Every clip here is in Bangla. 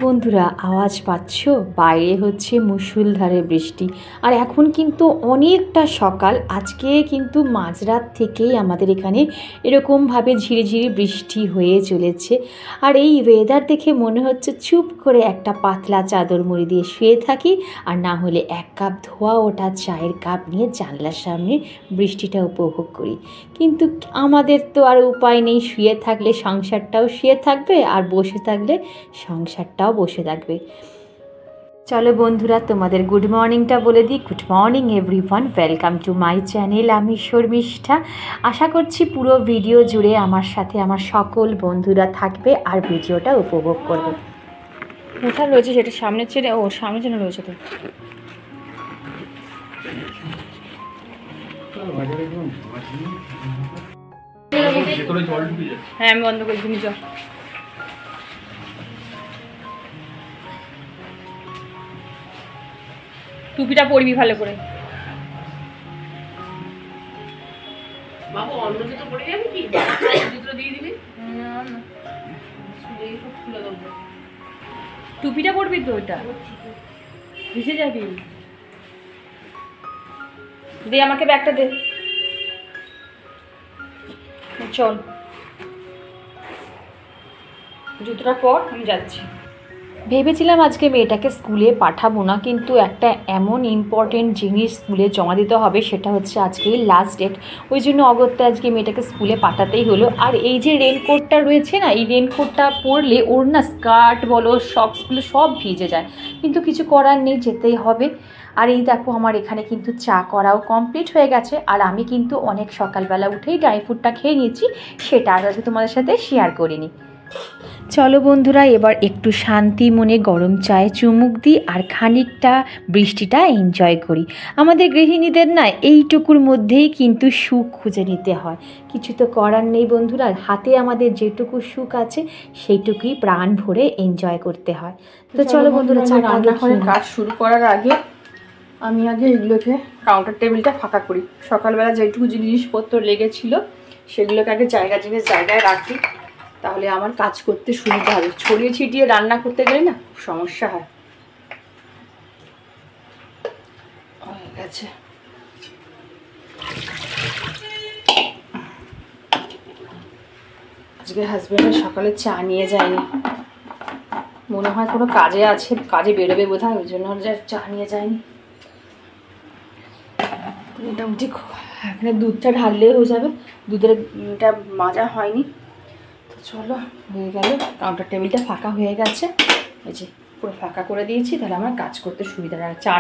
বন্ধুরা আওয়াজ পাচ্ছ? বাইরে হচ্ছে মুষলধারে বৃষ্টি। আর এখন কিন্তু অনেকটা সকাল, আজকে কিন্তু মাঝরাত থেকেই আমাদের এখানে এরকমভাবে ঝিরিঝিরি বৃষ্টি হয়ে চলেছে। আর এই ওয়েদার দেখে মনে হচ্ছে চুপ করে একটা পাতলা চাদর মুড়ি দিয়ে শুয়ে থাকি, আর না হলে এক কাপ ধোয়া ওঠা চায়ের কাপ নিয়ে জানলার সামনে বৃষ্টিটা উপভোগ করি। কিন্তু আমাদের তো আর উপায় নেই, শুয়ে থাকলে সংসারটাও শুয়ে থাকবে আর বসে থাকলে সংসারটাও বসে থাকবে। চলো বন্ধুরা, তোমাদের গুড মর্নিংটা বলে দিই। Good morning everyone, welcome to my channel. আমি শর্মিষ্ঠা। আশা করছি পুরো ভিডিও জুড়ে আমার সাথে আমার সকল বন্ধুরা থাকবে আর ভিডিওটা উপভোগ করবে। কোথায় রয়েছে সেটা সামনে ছেড়ে, ও সামনে ছেড়ে রয়েছে তো। হ্যাঁ আমি বন্ধ করে তুমি যাও। টুপিটা পরবি ভালো করে। টুপিটা পরবি তো, ওটা ভিজে যাবি। দে আমাকে ব্যাগটা দে, চল জুতোটা পর, আমি যাচ্ছি। ভেবেছিলাম আজকে মেয়েটাকে স্কুলে পাঠাবো না, কিন্তু একটা এমন ইম্পর্টেন্ট জিনিস স্কুলে জমা দিতে হবে, সেটা হচ্ছে আজকে লাস্ট ডেট। ওই জন্য অগত্যা আজকে মেয়েটাকে স্কুলে পাঠাতেই হলো। আর এই যে রেনকোটটা রয়েছে না, এই রেনকোটটা পরলে ওর না স্কার্ট বলো সক্সগুলো সব ভিজে যায়, কিন্তু কিছু করার নেই, যেতেই হবে। আর এই দেখো আমার এখানে কিন্তু চা করাও কমপ্লিট হয়ে গেছে। আর আমি কিন্তু অনেক সকালবেলা উঠেই ড্রাই ফ্রুটটা খেয়ে নিয়েছি, সেটা আজকে তোমাদের সাথে শেয়ার করিনি। চলো বন্ধুরা, এবার একটু শান্তি মনে গরম চায়ে চুমুক দিই আর খানিকটা বৃষ্টিটা এনজয় করি। আমাদের গৃহিণীদের না এইটুকুর মধ্যেই কিন্তু সুখ খুঁজে নিতে হয়, কিছু তো করার নেই বন্ধুরা। হাতে আমাদের যেটুকু সুখ আছে সেইটুকুই প্রাণ ভরে এনজয় করতে হয়। তো চলো বন্ধুরা, রান্নাঘরের কাজ শুরু করার আগে আমি আগে এগুলোকে কাউন্টার টেবিলটা ফাঁকা করি। সকালবেলা যেটুকু জিনিসপত্র লেগেছিল সেগুলোকে আগে জায়গায় রাখি, তাহলে আমার কাজ করতে সুবিধা হবে। ছড়িয়ে ছিটিয়ে রান্না করতে গেলে না সমস্যা হয়। হয়ে গেছে। আজকে হাজব্যান্ডের সকালে চা নিয়ে যায়নি, মনে হয় কোনো কাজে আছে, কাজে বেরোবে বোধ হয়, ওই জন্য চা নিয়ে যায়নি। মোটামুটি এখানে দুধটা ঢাললেই হয়ে যাবে, দুধেরটা মাজা হয়নি। চলো, হয়ে গেল, কাউন্টার টেবিলটা ফাঁকা হয়ে গেছে, এই যে পুরো ফাঁকা করে দিয়েছি, তাহলে আমার কাজ করতে সুবিধা হয়। চা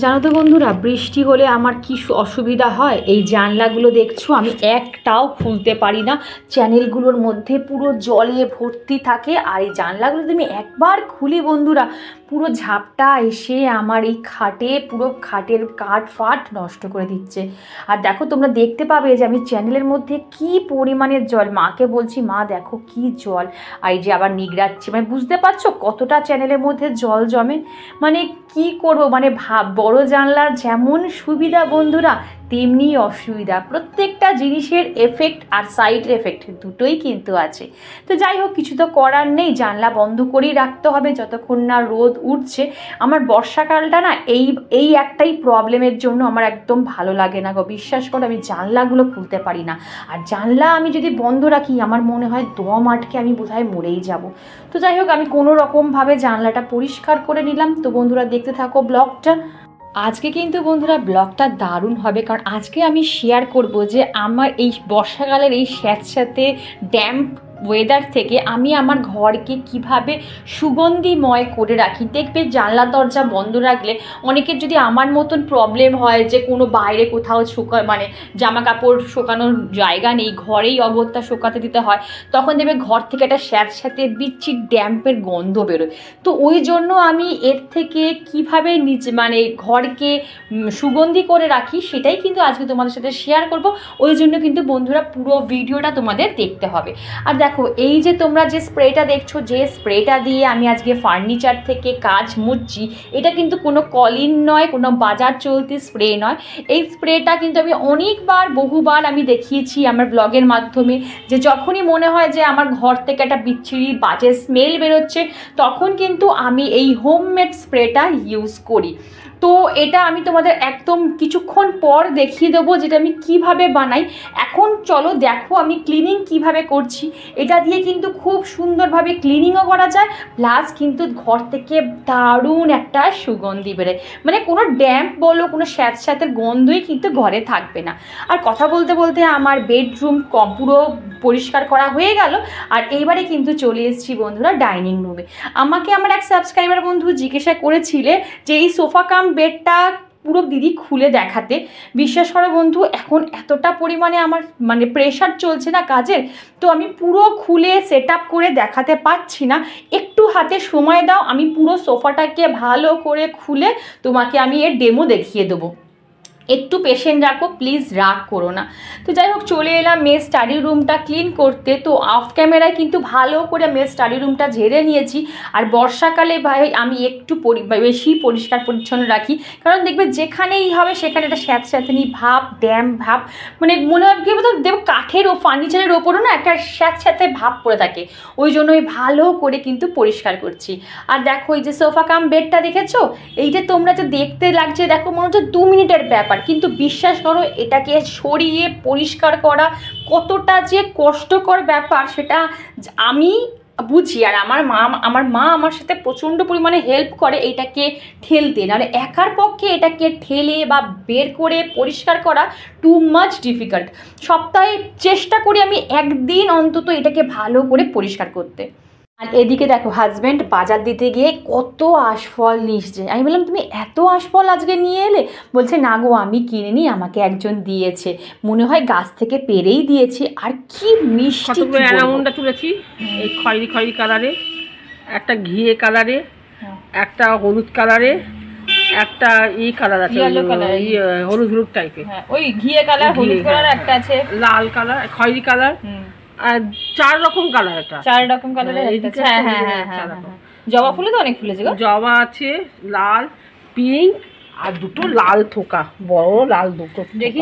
জানো তো বন্ধুরা, বৃষ্টি হলে আমার কি অসুবিধা হয়, এই জানলাগুলো দেখছো আমি একটাও খুলতে পারি না, চ্যানেলগুলোর মধ্যে পুরো জলে ভর্তি থাকে। আর এই জানলাগুলো যদি আমি একবার খুলি বন্ধুরা, পুরো ঝাপটা এসে আমার এই খাটে, পুরো খাটের কাঠ ফাট নষ্ট করে দিচ্ছে। আর দেখো তোমরা দেখতে পাবে যে আমি চ্যানেলের মধ্যে কি পরিমাণের জল, মাকে বলছি মা দেখো কি জল, আর এই যে আবার নিগড়াচ্ছি, মানে বুঝতে পারছো কতটা চ্যানেলের মধ্যে জল জমে। মানে কি করবো, মানে বড় জানলার যেমন সুবিধা বন্ধুরা তেমনি অসুবিধা। প্রত্যেকটা জিনিসের এফেক্ট আর সাইড এফেক্ট দুটোই কিন্তু আছে। তো যাই হোক, কিছু তো করার নেই, জানলা বন্ধ করেই রাখতে হবে যতক্ষণ না রোদ উঠছে। আমার বর্ষাকালটা না এই একটাই প্রবলেমের জন্য আমার একদম ভালো লাগে না গো, বিশ্বাস করো আমি জানলাগুলো খুলতে পারি না। আর জানলা আমি যদি বন্ধ রাখি আমার মনে হয় দম আটকে আমি বোধহয় মরেই যাব। তো যাই হোক, আমি কোনো রকমভাবে জানলাটা পরিষ্কার করে নিলাম। তো বন্ধুরা দেখতে থাকো ব্লগটা। আজকে কিন্তু বন্ধুরা ব্লগটা দারুণ হবে, কারণ আজকে আমি শেয়ার করব যে আমার এই বর্ষাকালের এই স্যাঁতস্যাঁতে ড্যাম্প ওয়েদার থেকে আমি আমার ঘরকে কিভাবে সুগন্ধিময় করে রাখি। দেখবে জানলা দরজা বন্ধ রাখলে অনেকের যদি আমার মতন প্রবলেম হয় যে কোনো বাইরে কোথাও মানে জামা কাপড় শুকানোর জায়গা নেই, ঘরেই অগত্যা শুকাতে দিতে হয়, তখন দেখবে ঘর থেকে একটা স্যাঁতস্যাঁতে বিচ্ছির ড্যাম্পের গন্ধ বেরোয়। তো ওই জন্য আমি এর থেকে কিভাবে মানে ঘরকে সুগন্ধি করে রাখি সেটাই কিন্তু আজকে তোমাদের সাথে শেয়ার করব। ওই জন্য কিন্তু বন্ধুরা পুরো ভিডিওটা তোমাদের দেখতে হবে। আর দেখো দেখো এই যে তোমরা যে স্প্রেটা দেখছো, যে স্প্রেটা দিয়ে আমি আজকে ফার্নিচার থেকে কাজ মুছছি, এটা কিন্তু কোনো কলিন নয়, কোনো বাজার চলতি স্প্রে নয়। এই স্প্রেটা কিন্তু আমি অনেকবার বহুবার আমি দেখিয়েছি আমার ব্লগের মাধ্যমে, যে যখনই মনে হয় যে আমার ঘর থেকে একটা বিচ্ছিরি বাজে স্মেল বেরোচ্ছে, তখন কিন্তু আমি এই হোমমেড স্প্রেটা ইউজ করি। তো এটা আমি তোমাদের একদম কিছুক্ষণ পর দেখিয়ে দেবো যেটা আমি কিভাবে বানাই। এখন চলো দেখো আমি ক্লিনিং কিভাবে করছি। এটা দিয়ে কিন্তু খুব সুন্দরভাবে ক্লিনিংও করা যায়, প্লাস কিন্তু ঘর থেকে দারুণ একটা সুগন্ধি বেরোয়, মানে কোনো ড্যাম্প বলো, কোনো স্যাঁতস্যাঁতের গন্ধই কিন্তু ঘরে থাকবে না। আর কথা বলতে বলতে আমার বেডরুম পুরো পরিষ্কার করা হয়ে গেল। আর এইবারে কিন্তু চলে এসেছি বন্ধুরা ডাইনিং রুমে। আমাকে আমার এক সাবস্ক্রাইবার বন্ধু জিজ্ঞাসা করেছিলে যে এই সোফা কাম বেডটা পুরো দিদি খুলে দেখাতে। বিশ্বাস করো বন্ধু, এখন এতটা পরিমাণে আমার মানে প্রেশার চলছে না কাজের, তো আমি পুরো খুলে সেট আপ করে দেখাতে পারছি না। একটু হাতে সময় দাও, আমি পুরো সোফাটাকে ভালো করে খুলে তোমাকে আমি এর ডেমো দেখিয়ে দেবো। একটু পেশেন্ট রাখো প্লিজ, রাগ করো না। তো যাই হোক চলে এলাম মেয়ের স্টাডি রুমটা ক্লিন করতে। তো অফ ক্যামেরায় কিন্তু ভালো করে মেয়ের স্টাডি রুমটা ঝেড়ে নিয়েছি। আর বর্ষাকালে ভাই আমি একটু বেশি পরিষ্কার পরিচ্ছন্ন রাখি, কারণ দেখবে যেখানেই হবে সেখানে একটা স্যাঁতস্যাঁতানি ভাব, ড্যাম ভাব, মানে মনে হয় কি বলতো দেখো কাঠের ও ফার্নিচারের ওপরও না একটা স্যাঁতস্যাঁতে ভাব পড়ে থাকে, ওই জন্য আমি ভালো করে কিন্তু পরিষ্কার করছি। আর দেখো এই যে সোফা কাম বেডটা দেখেছো, এইটা তোমরা যে দেখতে লাগছে দেখো মনে হচ্ছে 2 মিনিটের ব্যাপার, কিন্তু বিশ্বাস করো এটাকে সরিয়ে পরিষ্কার করা কতটা যে কষ্টকর ব্যাপার সেটা আমি বুঝি। আর আমার মা আমার সাথে প্রচণ্ড পরিমাণে হেল্প করে এইটাকে ঠেলতে, নাহলে একার পক্ষে এটাকে ঠেলে বা বের করে পরিষ্কার করা টু মাচ ডিফিকাল্ট। সপ্তাহে চেষ্টা করি আমি একদিন অন্তত এটাকে ভালো করে পরিষ্কার করতে। আর এদিকে দেখো হাজব্যান্ড বাজার দিতে গিয়ে কত আশফল নিয়ে। আমি বললাম তুমি এত আশফল আজকে নিয়ে এলে? বলছে না গো আমি কিনিনি, আমাকে একজন দিয়েছে, মনে হয় গাছ থেকে পেরেই দিয়েছে। আর কি মিষ্টি অ্যানাউন্ডা তুলেছি, এই খয়েরি খয়েরি কালারে, একটা ঘিয়ে কালারে, একটা হলুদ কালারে, একটা কালার আছে হলুদ হলুদ টাইপের, ওই ঘিয়ে কালার, হলুদ কালার একটা আছে, লাল কালার, খয়েরি কালার, আর 4 রকম কালার। এটা 4 রকম কালারের একটা। হ্যাঁ জবা ফুলে তো অনেক ফুলেছে গো। জবা আছে, লাল, পিঙ্ক, আর দুটো লাল থোকা, বড় লাল দুটো। দেখি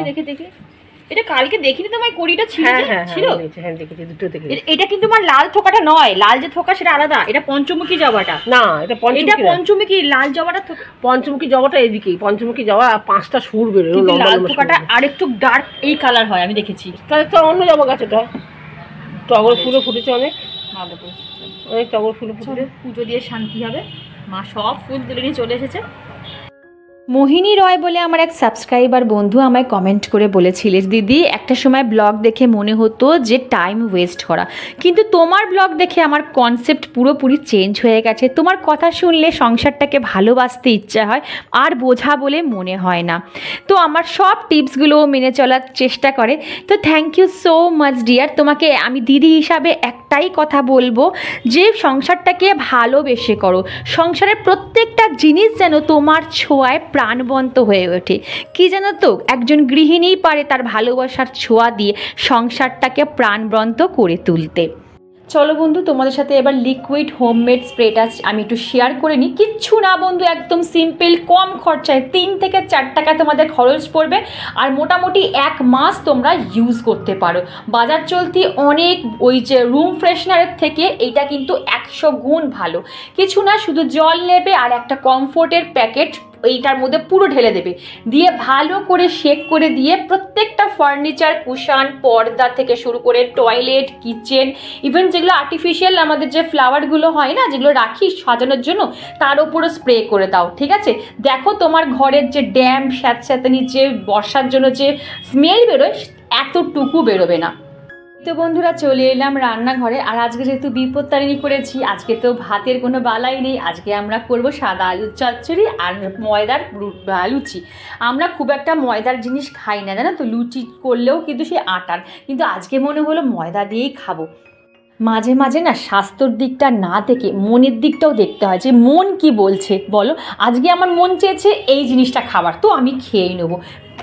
এটা কালকে দেখিনি তোমার কড়িটা ছিল। হ্যাঁ দেখেছি, দুটো দেখেছি। এটা কিন্তু আমার লাল থোকাটা নয়, লাল যে থোকা সেটা আলাদা, এটা পঞ্চমুখী জবাটা। না এটা পঞ্চমুখী, লাল জবাটা পঞ্চমুখী জবাটা এদিকেই, পঞ্চমুখী জবা 5টা সুর বেরোয়, লাল থোকাটা আর একটু ডার্ক এই কালার হয় আমি দেখেছি। তাহলে তো অন্য জবা গাছ, এটা টগর ফুলও ফুটেছে, অনেক টগর ফুল ফুটেছে। পুজো দিয়ে শান্তি হবে, মা সব ফুল তুলে নিয়ে চলে এসেছে। মোহিনী রয় বলে আমার এক সাবস্ক্রাইবার বন্ধু আমায় কমেন্ট করে বলেছিলে দিদি একটা সময় ব্লগ দেখে মনে হতো যে টাইম ওয়েস্ট করা, কিন্তু তোমার ব্লগ দেখে আমার কনসেপ্ট পুরোপুরি চেঞ্জ হয়ে গেছে। তোমার কথা শুনলে সংসারটাকে ভালোবাসতে ইচ্ছা হয়, আর বোঝা বলে মনে হয় না। তো আমার সব টিপসগুলো মেনে চলার চেষ্টা করে। তো thank you so much dear. তোমাকে আমি দিদি হিসাবে একটাই কথা বলবো যে সংসারটাকে ভালোবেসে করো, সংসারের প্রত্যেকটা জিনিস যেন তোমার ছোঁয়ায় প্রাণবন্ত হয়ে ওঠে। কি জানো তো, একজন গৃহিণীই পারে তার ভালোবাসার ছোঁয়া দিয়ে সংসারটাকে প্রাণবন্ত করে তুলতে। চলো বন্ধু তোমাদের সাথে এবার লিকুইড হোমমেড স্প্রেটা আমি একটু শেয়ার করে নিই। কিচ্ছু না বন্ধু, একদম সিম্পল, কম খরচায় 3 থেকে 4 টাকা তোমাদের খরচ পড়বে, আর মোটামুটি 1 মাস তোমরা ইউজ করতে পারো। বাজার চলতি অনেক ওই যে রুম ফ্রেশনারের থেকে এইটা কিন্তু 100 গুণ ভালো। কিছু না, শুধু জল নেবে আর একটা কমফোর্টের প্যাকেট এইটার মধ্যে পুরো ঢেলে দেবে, দিয়ে ভালো করে শেক করে দিয়ে প্রত্যেকটা ফার্নিচার, কুশান, পর্দা থেকে শুরু করে টয়লেট, কিচেন, ইভেন যেগুলো আর্টিফিশিয়াল আমাদের যে ফ্লাওয়ারগুলো হয় না যেগুলো রাখি সাজানোর জন্য, তার উপরও স্প্রে করে দাও। ঠিক আছে, দেখো তোমার ঘরের যে ড্যাম্প স্যাঁতস্যাঁতানি যে বর্ষার জন্য যে স্মেল বেরোয় এতটুকু বেরোবে না। তো বন্ধুরা চলে এলাম রান্নাঘরে। আর আজকে যেহেতু বিপত্তারিণী করেছি, আজকে তো ভাতের কোনো বালাই নেই, আজকে আমরা করব সাদা আলুর চচ্চড়ি আর ময়দার লুচি। আমরা খুব একটা ময়দার জিনিস খাই না জানো তো, লুচি করলেও কিন্তু সেই আটার, কিন্তু আজকে মনে হলো ময়দা দিয়েই খাবো। মাঝে মাঝে না স্বাস্থ্যর দিকটা না দেখে মনের দিকটাও দেখতে হয়, যে মন কি বলছে বলো। আজকে আমার মন চেয়েছে এই জিনিসটা খাবার, তো আমি খেয়েই নেবো।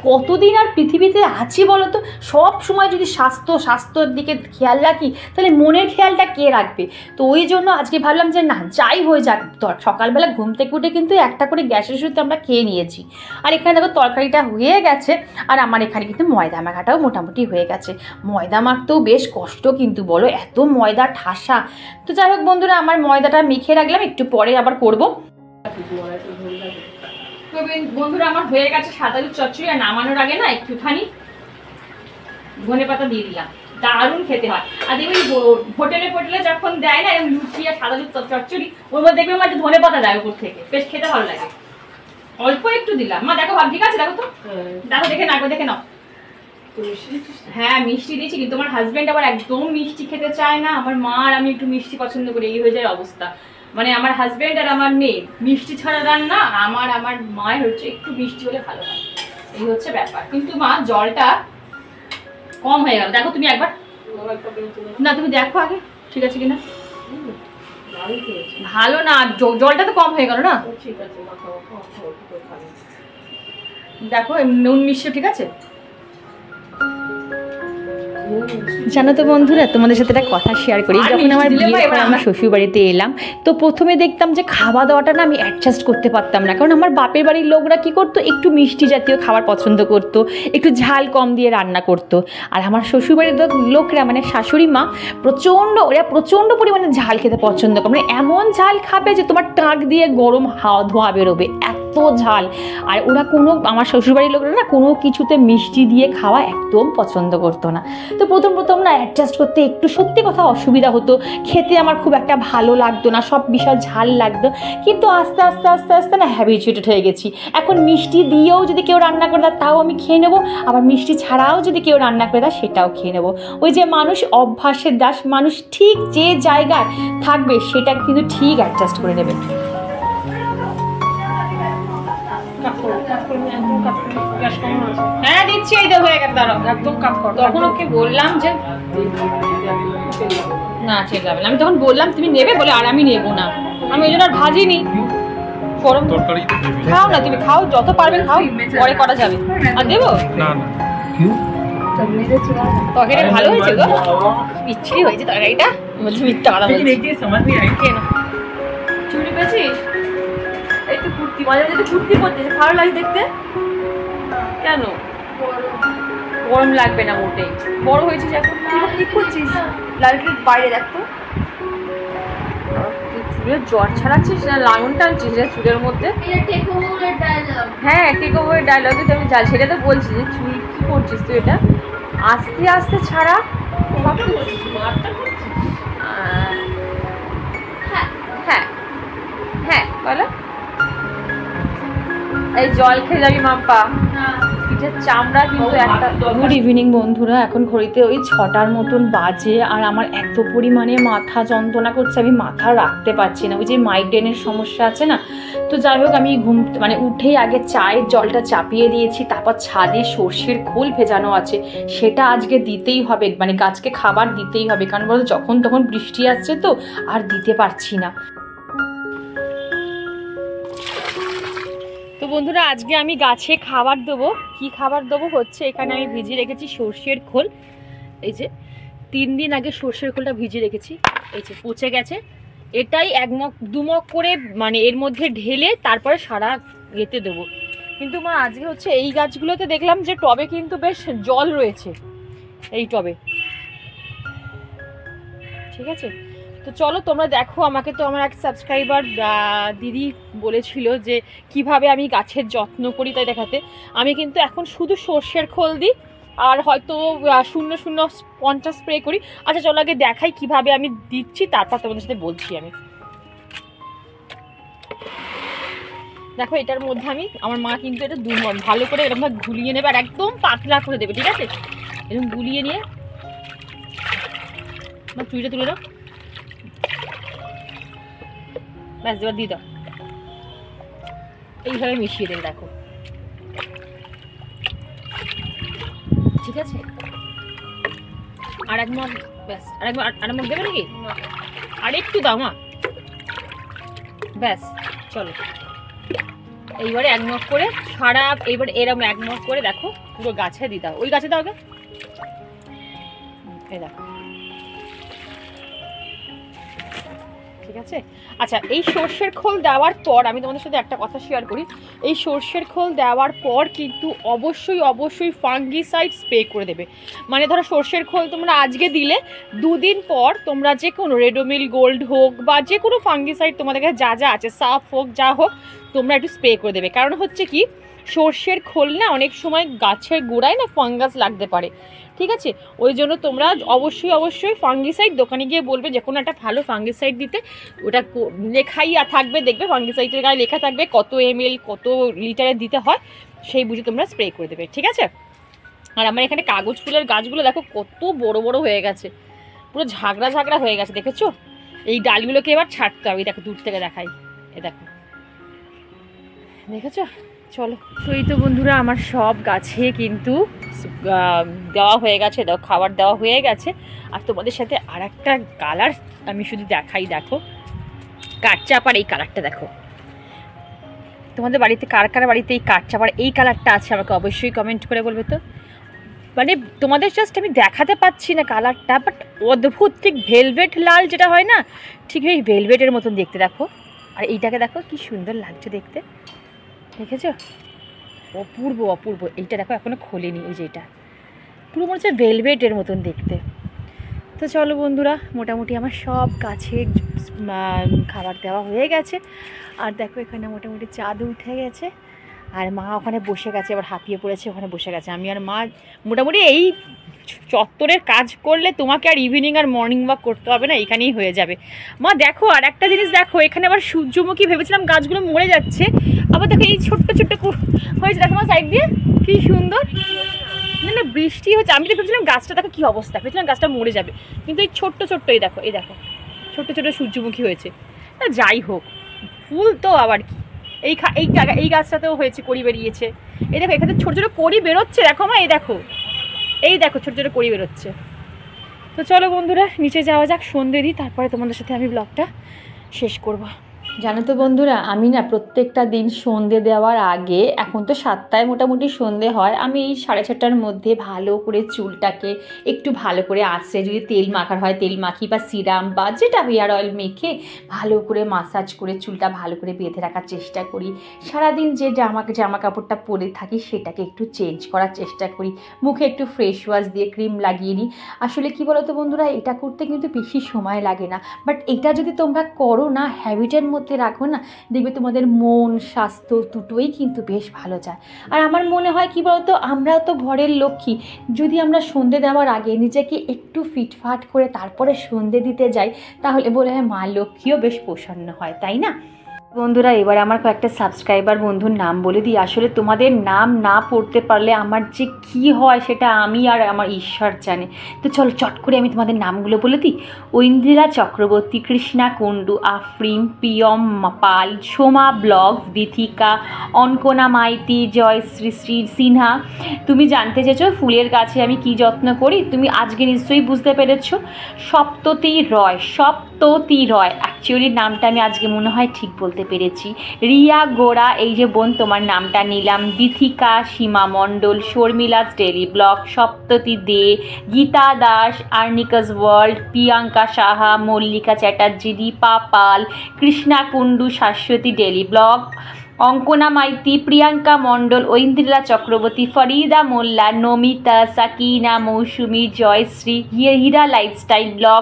কতদিন আর পৃথিবীতে আছি বলো তো? সব সময় যদি স্বাস্থ্যর দিকে খেয়াল রাখি, তাহলে মনের খেয়ালটা কে রাখবে? তো ওই জন্য আজকে ভাবলাম যে না, যাই হয়ে যাক, সকালবেলা ঘুম থেকে উঠে কিন্তু একটা করে গ্যাসের সুতো আমরা খেয়ে নিয়েছি। আর এখানে দেখো তরকারিটা হয়ে গেছে, আর আমার এখানে কিন্তু ময়দা মাখাটাও মোটামুটি হয়ে গেছে। ময়দা মাখতেও বেশ কষ্ট কিন্তু বলো, এত ময়দা ঠাসা। তো যাই হোক বন্ধুরা, আমার ময়দাটা মেখে রাখলাম, একটু পরে আবার করব। তো বন্ধুরা, আমার হয়ে গেছে সাদা আলুর চচ্চড়ি। আর নামানোর আগে না একটুখানি ধনেপাতা দিয়ে দিলাম, দারুণ খেতে হয়। আর দেখবি হোটেলে যখন দেয় না এরকম লুচি আর সাদা আলুর চচ্চড়ি, ওর মধ্যে দেখবে আমার ধনেপাতা দেয় উপর থেকে, বেশ খেতে ভালো লাগে। অল্প একটু দিলাম। মা দেখো, ভাব ঠিক আছে? দেখো তো, দেখো, দেখে নাও। হ্যাঁ, মিষ্টি দিয়েছি, কিন্তু আমার হাজবেন্ড আবার একদম মিষ্টি খেতে চায় না। আমার মা আর আমি একটু মিষ্টি পছন্দ করি, এই হয়ে যায় অবস্থা। মানে আমার হাজবেন্ড আর আমার মেয়ে মিষ্টি ছাড়া রান্না, আমার মায়ের হচ্ছে একটু মিষ্টি হলে ভালো হয়, এই হচ্ছে ব্যাপার। কিন্তু মা, জলটা কম হয়ে গেল, দেখো তুমি একবার। না, তুমি দেখো আগে ঠিক আছে কিনা। ভালো না, জলটা তো কম হয়ে গেল না। দেখো নুন মিষ্টি ঠিক আছে। জানো তো বন্ধুরা, তোমাদের সাথে একটা কথা শেয়ার করি। যখন আমার বিয়ের পর আমি শ্বশুর বাড়িতে এলাম, তো প্রথমে দেখতাম যে খাওয়া দাওয়াটা না আমি অ্যাডজাস্ট করতে পারতাম না। কারণ আমার বাপের বাড়ির লোকরা কি করতো, একটু মিষ্টি জাতীয় খাবার পছন্দ করতো, একটু ঝাল কম দিয়ে রান্না করতো। আর আমার শ্বশুর বাড়ির লোকরা, মানে শাশুড়ি মা, প্রচণ্ড পরিমাণে ঝাল খেতে পছন্দ করে। মানে এমন ঝাল খাবে যে তোমার টাক দিয়ে গরম ধোঁয়া বেরোবে, এত ঝাল। আর ওরা আমার শ্বশুরবাড়ির লোকরা না কোনো কিছুতে মিষ্টি দিয়ে খাওয়া একদম পছন্দ করতো না। তো প্রথম না অ্যাডজাস্ট করতে একটু সত্যি কথা অসুবিধা হতো, খেতে আমার খুব একটা ভালো লাগতো না, সব বিষয় ঝাল লাগতো। কিন্তু আস্তে আস্তে না হ্যাবিচুয়েটেড হয়ে গেছি। এখন মিষ্টি দিয়েও যদি কেউ রান্না করে দেয় তাও আমি খেয়ে নেবো, আবার মিষ্টি ছাড়াও যদি কেউ রান্না করে দেয় সেটাও খেয়ে নেবো। ওই যে মানুষ অভ্যাসের দাস, মানুষ ঠিক যে জায়গায় থাকবে সেটা কিন্তু ঠিক অ্যাডজাস্ট করে নেবে। হ্যাঁ দিচ্ছি, এই তো হয়ে গেছে, দাঁড়াও একদম কাপ কর। তখন ওকে বললাম যে না ঠিক যাবে না, আমি তখন বললাম তুমি নেবে বলে, আর আমি নেবো না, আমি ওই জন্য আর ভাজিনি। গরম তরকারি খাও না, তুমি খাও, যত পারবেন খাও, পরে করা যাবে। আর দেবো না, তরকারিটা ভালো হয়েছে গো, বিচ্ছিরি হয়েছে তরকারিটা, বলছি মিথ্যা কথা বলছি। চুড়ি পেয়েছিস? এই তো কুর্তি, মাঝে মাঝে কুর্তি পরছিস, ভালো লাগে দেখতে। কেন গরম লাগবে না মোটেই, বড় হয়েছিস এখন, কি করছিস? লাইটের বাইরে দেখো, চুলের জ্বর ছাড়াচ্ছিস না লাঙন টানছিস চুলের মধ্যে? হ্যাঁ, টেক ওভারের ডায়লগে তো আমি যাই, সেটা তো বলছি যে চুল কি করছিস তুই, এটা আস্তে আস্তে ছাড়া। হ্যাঁ বলো, এই জল খেয়ে যাবি মাম্পা, চামড়া কিন্তু একটা। গুড ইভিনিং বন্ধুরা, এখন ঘড়িতে ওই 6টার মতন বাজে, আর আমার এত পরিমাণে মাথা যন্ত্রণা করছে, আমি মাথা রাখতে পারছি না। ওই যে মাইগ্রেনের সমস্যা আছে না, তো যাই হোক আমি উঠেই আগে চায়ের জলটা চাপিয়ে দিয়েছি, তারপর ছাদে সর্ষের খোল ভেজানো আছে, সেটা আজকে দিতেই হবে, মানে গাছকে খাবার দিতেই হবে। কারণ বলো যখন তখন বৃষ্টি আসছে তো আর দিতে পারছি না। তো বন্ধুরা, আজকে আমি গাছে খাবার দেবো। কি খাবার দেবো হচ্ছে, এখানে আমি ভিজিয়ে রেখেছি সর্ষের খোল। এই যে 3 দিন আগে সর্ষের খোলটা ভিজিয়ে রেখেছি, এই যে পচে গেছে। এটাই 1 মগ 2 মগ করে মানে এর মধ্যে ঢেলে তারপরে সারা এতে দেবো। কিন্তু মা আজকে হচ্ছে এই গাছগুলোতে দেখলাম যে টবে কিন্তু বেশ জল রয়েছে, এই টবে, ঠিক আছে। তো চলো তোমরা দেখো, আমাকে তো আমার এক সাবস্ক্রাইবার দিদি বলেছিল যে কিভাবে আমি গাছের যত্ন করি, তাই দেখাতে। আমি কিন্তু এখন শুধু সর্ষের খোল দিই, আর হয়তো 0.050 স্প্রে করি। আচ্ছা চলো আগে দেখাই কিভাবে আমি দিচ্ছি, তারপর তোমাদের সাথে বলছি। আমি দেখো, এটার মধ্যে আমার মা কিন্তু এটা ভালো করে এরকম গুলিয়ে নেবে, আর একদম পাতলা করে দেবে, ঠিক আছে। এরকম গুলিয়ে নিয়ে চুড়িটা তুলে দাও, ব্যাস এবার দিয়ে দাও, এইভাবে মিশিয়ে দেবে, দেখো ঠিক আছে। আর 1 মগ, ব্যাস আর 1 মগ দেবে নাকি? আর একটু দাও মা, ব্যাস চলো। এইবারে এক মগ করে সারা, এইবার এরকম এক মগ করে দেখো পুরো গাছে দিতে হবে। ওই গাছে দাও আগে, এই দেখো, ঠিক আছে। আচ্ছা, এই সর্ষের খোল দেওয়ার পর আমি তোমাদের সাথে একটা কথা শেয়ার করি। এই সর্ষের খোল দেওয়ার পর কিন্তু অবশ্যই অবশ্যই ফাঙ্গিসাইড স্প্রে করে দেবে। মানে ধরো সর্ষের খোল তোমরা আজকে দিলে, 2 দিন পর তোমরা যে কোনো রেডোমিল গোল্ড হোক বা যে কোনো ফাঙ্গিসাইড তোমাদের কাছে যা যা আছে, সাফ হোক যা হোক, তোমরা একটু স্প্রে করে দেবে। কারণ হচ্ছে কি, সর্ষের খোল না অনেক সময় গাছের গোড়ায় না ফাঙ্গাস লাগতে পারে, ঠিক আছে। ওই জন্য তোমরা অবশ্যই অবশ্যই ফাঙ্গিসাইড দোকানে গিয়ে বলবে যে কোনো একটা ভালো ফাঙ্গিসাইড দিতে। ওটা লেখাই থাকবে, দেখবে ফাঙ্গিসাইডের গায়ে লেখা থাকবে কত ml কত লিটারে দিতে হয়, সেই বুঝে তোমরা স্প্রে করে দেবে, ঠিক আছে। আর আমার এখানে কাগজ ফুলের গাছগুলো দেখো কত বড় বড় হয়ে গেছে, পুরো ঝাঁকড়া ঝাঁকড়া হয়ে গেছে, দেখেছো। এই ডালগুলোকে এবার ছাড়তে হবে, দেখো দূর থেকে দেখাই, এ দেখো, দেখেছো। চলো, তো এই তো বন্ধুরা আমার সব গাছে কিন্তু দেওয়া হয়ে গেছে, খাবার দেওয়া হয়ে গেছে। আর তোমাদের সাথে আর একটা কালার আমি শুধু দেখাই, দেখো কাঠচাপার এই কালারটা দেখো। তোমাদের বাড়িতে কার কার বাড়িতে এই কাঠচাপার এই কালারটা আছে আমাকে অবশ্যই কমেন্ট করে বলবে তো। মানে তোমাদের জাস্ট আমি দেখাতে পাচ্ছি না কালারটা, বাট অদ্ভুত, ঠিক ভেলভেট লাল যেটা হয় না, ঠিক এই ভেলভেটের মতন দেখতে দেখো। আর এইটাকে দেখো কি সুন্দর লাগছে দেখতে, দেখেছো, অপূর্ব অপূর্ব। এইটা দেখো এখনো খোলেনি, এই যে এটা পুরো মনে হচ্ছে ভেলভেটের মতন দেখতে। তো চলো বন্ধুরা, মোটামুটি আমার সব গাছে খাবার দেওয়া হয়ে গেছে। আর দেখো এখানে মোটামুটি চাঁদ উঠে গেছে, আর মা ওখানে বসে গেছে, আবার হাঁপিয়ে পড়েছে, ওখানে বসে গেছে। আমি আর মা মোটামুটি এই চত্বরের কাজ করলে তোমাকে আর ইভিনিং আর মর্নিং ওয়াক করতে হবে না, এখানেই হয়ে যাবে। মা দেখো আর একটা জিনিস দেখো, এখানে আবার সূর্যমুখী, ভেবেছিলাম গাছগুলো মরে যাচ্ছে, আবার দেখো এই ছোট্ট ছোট্ট হয়েছে, দেখো আমার সাইড দিয়ে কি সুন্দর। না না বৃষ্টি হচ্ছে, আমি তো ভেবেছিলাম গাছটা দেখো কী অবস্থা, ভেবেছিলাম গাছটা মরে যাবে, কিন্তু এই ছোট্ট ছোট্ট এই দেখো, এই দেখো ছোট্ট ছোট্ট সূর্যমুখী হয়েছে। যাই হোক, ফুল তো আবার কি, এই গাছটাতেও হয়েছে, কড়ি বেরিয়েছে, এই দেখো এখানে ছোটো ছোটো কড়ি বেরোচ্ছে, দেখো মা, এই দেখো ছোটো ছোটো কড়ি বেরোচ্ছে। তো চলো বন্ধুরা, নিচে যাওয়া যাক, সন্ধ্যে দিই, তারপরে তোমাদের সাথে আমি ব্লগটা শেষ করব। জানো তো বন্ধুরা, আমি না প্রত্যেকটা দিন সন্ধে দেওয়ার আগে, এখন তো 7টায় মোটামুটি সন্ধে হয়, আমি এই 6:30টার মধ্যে ভালো করে চুলটাকে একটু ভালো করে আঁচড়ে, যদি তেল মাখার হয় তেল মাখি, বা সিরাম বা যেটা হেয়ার অয়েল মেখে ভালো করে মাসাজ করে চুলটা ভালো করে বেঁধে রাখার চেষ্টা করি। সারাদিন যে জামা কাপড়টা পরে থাকি সেটাকে একটু চেঞ্জ করার চেষ্টা করি, মুখে একটু ফ্রেশ ওয়াশ দিয়ে ক্রিম লাগিয়ে নিই। আসলে কি বলো তো বন্ধুরা, এটা করতে কিন্তু বেশি সময় লাগে না, বাট এটা যদি তোমরা করো না, হ্যাবিটের মধ্যে রাখো না, দেখবে তোমাদের মন স্বাস্থ্য দুটোই কিন্তু বেশ ভালো যায়। আর আমার মনে হয় কি বলতো, আমরাও তো ঘরের লক্ষ্মী, যদি আমরা সন্ধে দেওয়ার আগে নিজেকে একটু ফিটফাট করে তারপরে সন্ধে দিতে যাই, তাহলে বলে হয় মা লক্ষ্মীও বেশ প্রসন্ন হয়, তাই না বন্ধুরা। এবার আমার কয়েকটা সাবস্ক্রাইবার বন্ধুর নাম বলে দিই। আসলে তোমাদের নাম না পড়তে পারলে আমার যে কি হয় সেটা আমি আর আমার ঈশ্বর জানে। তো চলো চট করে আমি তোমাদের নামগুলো বলে দিই। ঐন্দ্রিলা চক্রবর্তী, কৃষ্ণা কুণ্ডু, আফরিন, প্রিয়ম পাল, সোমা ব্লগস, বিথিকা, অঙ্কনা মাইতি, জয়শ্রী শ্রী সিনহা। তুমি জানতে চেয়েছো ফুলের গাছে আমি কি যত্ন করি, তুমি আজকে নিশ্চয়ই বুঝতে পেরেছো। সপ্ততী রয়, অ্যাকচুয়ালি নামটা আমি আজকে মনে হয় ঠিক বলতে পেরেছি। রিয়া গোড়া, এই যে বোন তোমার নামটা নিলাম। বিথিকা, সীমা মণ্ডল, শর্মিলাস ডেলি ব্লগ, সপ্ততী দে, গীতা দাস, আর্নিকাস ওয়ার্ল্ড, প্রিয়াঙ্কা সাহা, মল্লিকা চ্যাটার্জি, দীপা পাল, কৃষ্ণা কুণ্ডু, শাশ্বতী ডেলি ব্লগ, অঙ্কনা মাইতি, প্রিয়াঙ্কা মণ্ডল, ঐন্দ্রিলা চক্রবর্তী, ফরিদা মোল্লা, নমিতা, সাকিনা, মৌসুমি, জয়শ্রী, হীরা লাইফস্টাইল ব্লগ,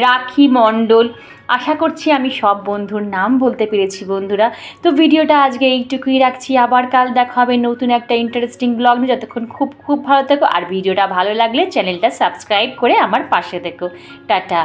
রাখি মণ্ডল। আশা করছি আমি সব বন্ধুর নাম বলতে পেরেছি বন্ধুরা। তো ভিডিওটা আজকে এইটুকুই রাখছি, আবার কাল দেখা হবে নতুন একটা ইন্টারেস্টিং ব্লগ নিয়ে। যতক্ষণ খুব ভালো থেকো, আর ভিডিওটা ভালো লাগলে চ্যানেলটা সাবস্ক্রাইব করে আমার পাশে থেকো। টাটা।